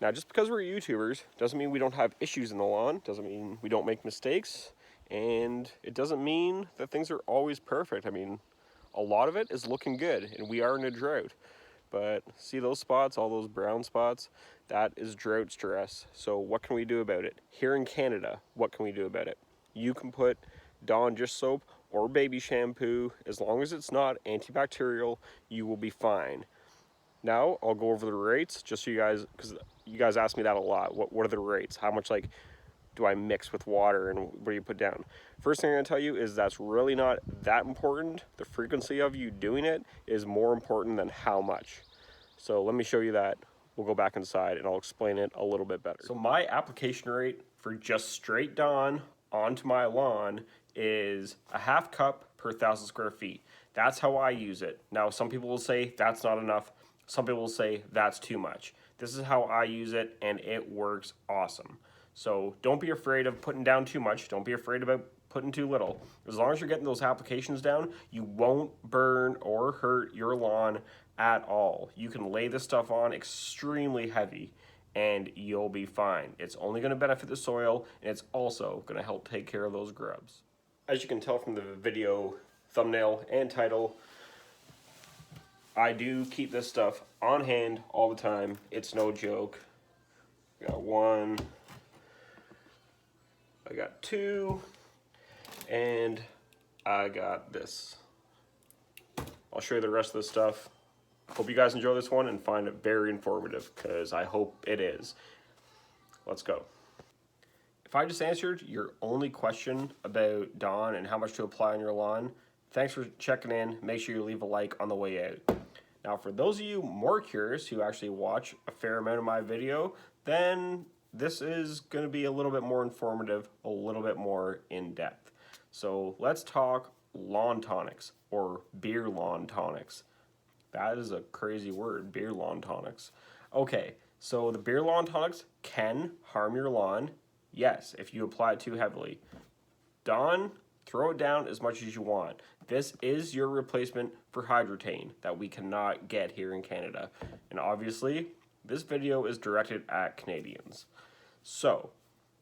Now, just because we're YouTubers doesn't mean we don't have issues in the lawn, doesn't mean we don't make mistakes, and it doesn't mean that things are always perfect. I mean, a lot of it is looking good, and we are in a drought. But see those spots, all those brown spots? That is drought stress. So what can we do about it? Here in Canada, what can we do about it? You can put Dawn dish soap or baby shampoo. As long as it's not antibacterial, you will be fine. Now, I'll go over the rates just so you guys, because you guys ask me that a lot. What are the rates? How much do I mix with water and what do you put down? First thing I'm going to tell you is that's really not that important. The frequency of you doing it is more important than how much. So let me show you that. We'll go back inside and I'll explain it a little bit better. So my application rate for just straight Dawn onto my lawn is a half cup per 1,000 square feet. That's how I use it. Now, some people will say that's not enough. Some people will say that's too much. This is how I use it, and it works awesome. So don't be afraid of putting down too much. Don't be afraid about putting too little. As long as you're getting those applications down, you won't burn or hurt your lawn at all. You can lay this stuff on extremely heavy and you'll be fine. It's only going to benefit the soil, and it's also going to help take care of those grubs. As you can tell from the video thumbnail and title, I do keep this stuff on hand all the time. It's no joke. I got one, I got two, and I got this. I'll show you the rest of the stuff. Hope you guys enjoy this one and find it very informative, because I hope it is. Let's go. If I just answered your only question about Dawn and how much to apply on your lawn, thanks for checking in. Make sure you leave a like on the way out. Now, for those of you more curious who actually watch a fair amount of my video, then this is going to be a little bit more informative, a little bit more in-depth. So let's talk lawn tonics, or beer lawn tonics. That is a crazy word, beer lawn tonics. Okay, so the beer lawn tonics can harm your lawn. Yes, if you apply it too heavily. Dawn, throw it down as much as you want. This is your replacement for Hydrotane that we cannot get here in Canada. And obviously, this video is directed at Canadians. So,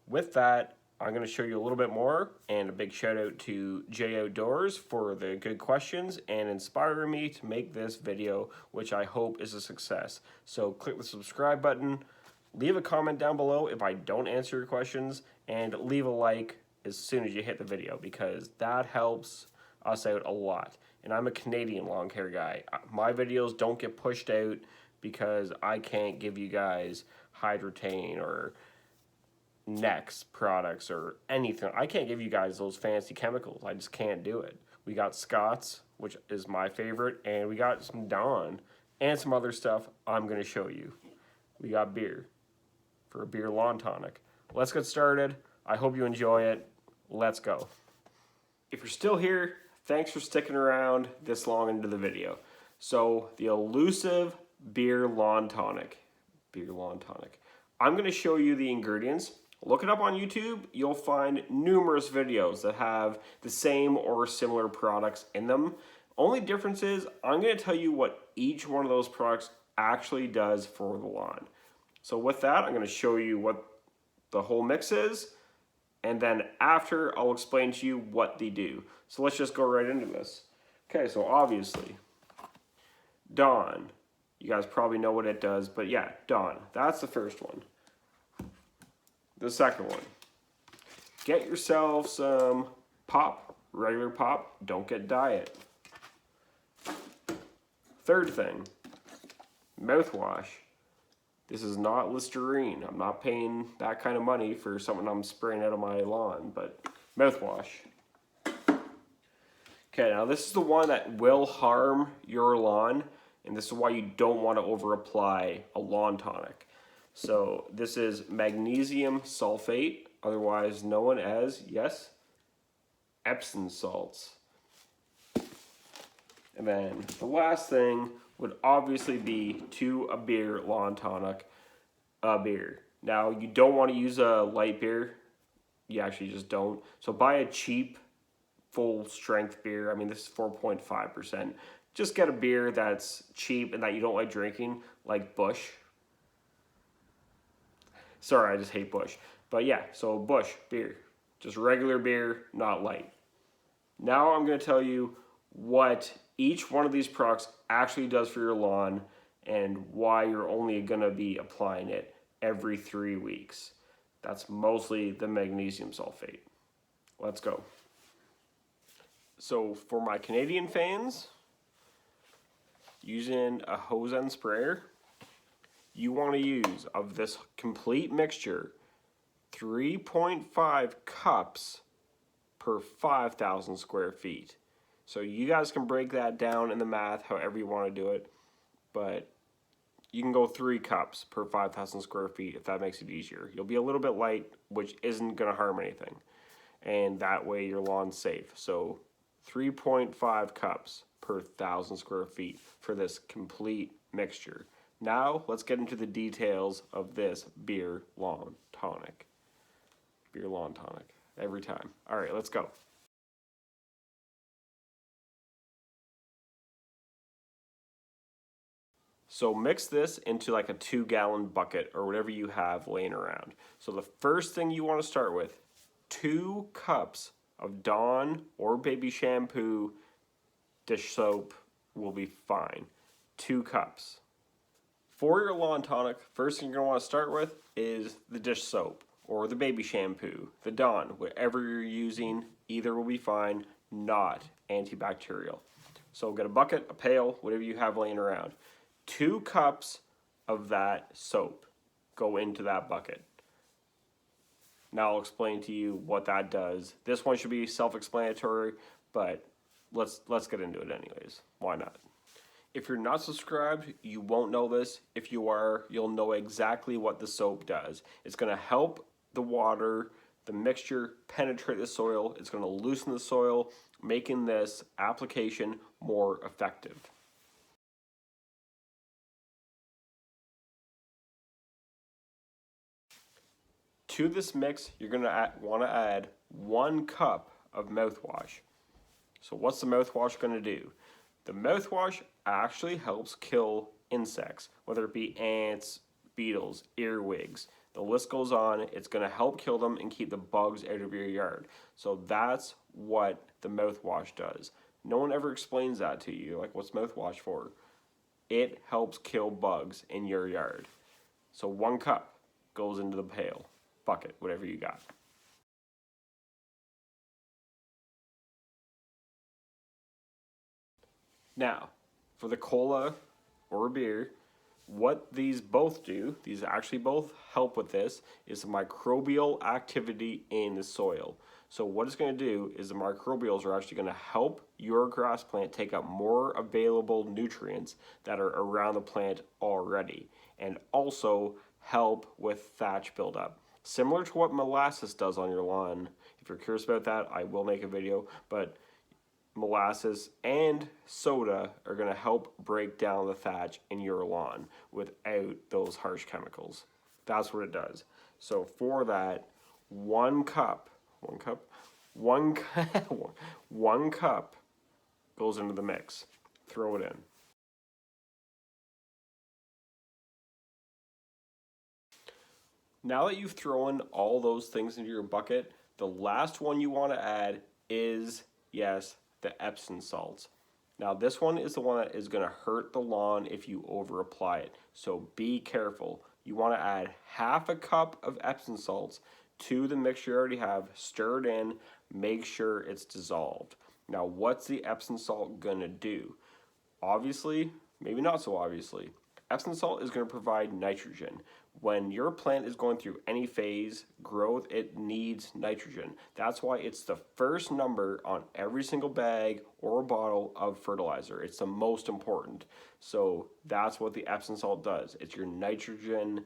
with that, I'm going to show you a little bit more, and a big shout out to Jay Outdoors for the good questions and inspiring me to make this video, which I hope is a success. So click the subscribe button, leave a comment down below if I don't answer your questions, and leave a like as soon as you hit the video, because that helps us out a lot. And I'm a Canadian lawn care guy. My videos don't get pushed out because I can't give you guys Hydrotane or Next products or anything. I can't give you guys those fancy chemicals. I just can't do it. We got Scott's, which is my favorite, and we got some Dawn and some other stuff I'm going to show you. We got beer for a beer lawn tonic. Let's get started. I hope you enjoy it. Let's go. If you're still here, thanks for sticking around this long into the video. So the elusive beer lawn tonic. Beer lawn tonic. I'm going to show you the ingredients. Look it up on YouTube. You'll find numerous videos that have the same or similar products in them. Only difference is I'm going to tell you what each one of those products actually does for the lawn. So with that, I'm going to show you what the whole mix is, and then after I'll explain to you what they do. So let's just go right into this. Okay, so obviously, Dawn. You guys probably know what it does, but yeah, Dawn. That's the first one. The second one, get yourself some pop, regular pop, don't get diet. Third thing, mouthwash. This is not Listerine. I'm not paying that kind of money for something I'm spraying out of my lawn, but mouthwash. Okay, now this is the one that will harm your lawn, and this is why you don't want to over apply a lawn tonic. So this is magnesium sulfate, otherwise known as, yes, Epsom salts. And then the last thing would obviously be to a beer lawn tonic, a beer. Now you don't want to use a light beer. You actually just don't. So buy a cheap full strength beer. I mean, this is 4.5%. Just get a beer that's cheap and that you don't like drinking, like Busch. Sorry, I just hate Bush. But yeah, so Bush beer, just regular beer, not light. Now I'm going to tell you what each one of these products actually does for your lawn and why you're only going to be applying it every 3 weeks. That's mostly the magnesium sulfate. Let's go. So for my Canadian fans, using a hose end sprayer, you want to use of this complete mixture 3.5 cups per 5,000 square feet. So you guys can break that down in the math however you want to do it, but you can go 3 cups per 5,000 square feet if that makes it easier. You'll be a little bit light, which isn't going to harm anything, and that way your lawn's safe. So 3.5 cups per 1,000 square feet for this complete mixture. Now let's get into the details of this beer lawn tonic. Beer lawn tonic every time. All right, let's go. So mix this into like a 2-gallon bucket or whatever you have laying around. So the first thing you want to start with, 2 cups of Dawn or baby shampoo dish soap will be fine. 2 cups. For your lawn tonic, first thing you're going to want to start with is the dish soap or the baby shampoo, the Dawn, whatever you're using, either will be fine, not antibacterial. So get a bucket, a pail, whatever you have laying around. 2 cups of that soap go into that bucket. Now I'll explain to you what that does. This one should be self-explanatory, but let's get into it anyways. Why not? If you're not subscribed, you won't know this. If you are, you'll know exactly what the soap does. It's going to help the water, the mixture penetrate the soil. It's going to loosen the soil, making this application more effective. To this mix, you're going to want to add 1 cup of mouthwash. So what's the mouthwash going to do? The mouthwash actually helps kill insects, whether it be ants, beetles, earwigs. The list goes on. It's going to help kill them and keep the bugs out of your yard. So that's what the mouthwash does. No one ever explains that to you. Like, what's mouthwash for? It helps kill bugs in your yard. So 1 cup goes into the pail, bucket, whatever you got. Now, for the cola or beer, what these both do, these actually both help with this, is the microbial activity in the soil. So what it's going to do is the microbials are actually going to help your grass plant take up more available nutrients that are around the plant already, and also help with thatch buildup. Similar to what molasses does on your lawn. If you're curious about that, I will make a video, but molasses and soda are going to help break down the thatch in your lawn without those harsh chemicals. That's what it does. So for that, 1 cup goes into the mix. Throw it in. Now that you've thrown all those things into your bucket, the last one you want to add is, yes, the Epsom salts. Now this one is the one that is going to hurt the lawn if you over apply it. So be careful. You want to add 1/2 cup of Epsom salts to the mixture you already have, stir it in, make sure it's dissolved. Now what's the Epsom salt going to do? Obviously, maybe not so obviously, Epsom salt is going to provide nitrogen. When your plant is going through any phase, growth, it needs nitrogen. That's why it's the first number on every single bag or bottle of fertilizer. It's the most important. So that's what the Epsom salt does. It's your nitrogen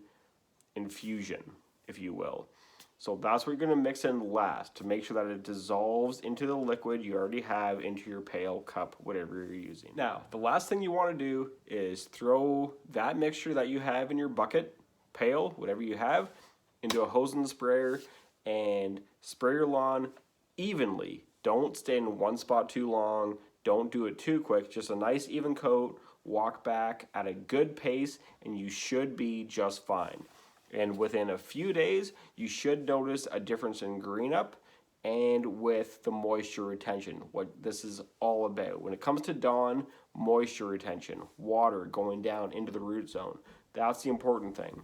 infusion, if you will. So that's what you're going to mix in last to make sure that it dissolves into the liquid you already have into your pail, cup, whatever you're using. Now, the last thing you want to do is throw that mixture that you have in your bucket, pail, whatever you have, into a hose and sprayer and spray your lawn evenly. Don't stay in one spot too long. Don't do it too quick. Just a nice even coat. Walk back at a good pace and you should be just fine. And within a few days, you should notice a difference in green up and with the moisture retention, what this is all about. When it comes to Dawn, moisture retention, water going down into the root zone, that's the important thing.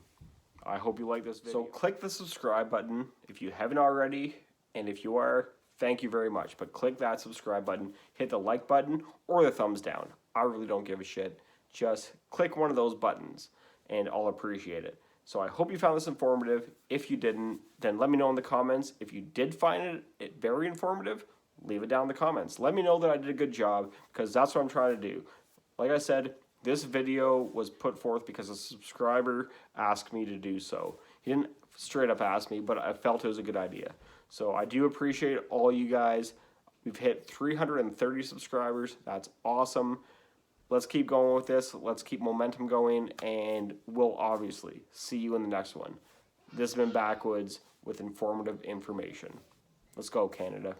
I hope you like this video. So click the subscribe button if you haven't already, and if you are, thank you very much. But click that subscribe button, hit the like button or the thumbs down. I really don't give a shit. Just click one of those buttons and I'll appreciate it. So I hope you found this informative. If you didn't, then let me know in the comments. If you did find it very informative, leave it down in the comments. Let me know that I did a good job, because that's what I'm trying to do. Like I said, this video was put forth because a subscriber asked me to do so. He didn't straight up ask me, but I felt it was a good idea. So I do appreciate all you guys. We've hit 330 subscribers. That's awesome. Let's keep going with this. Let's keep momentum going, and we'll obviously see you in the next one. This has been Backwoods with informative information. Let's go, Canada.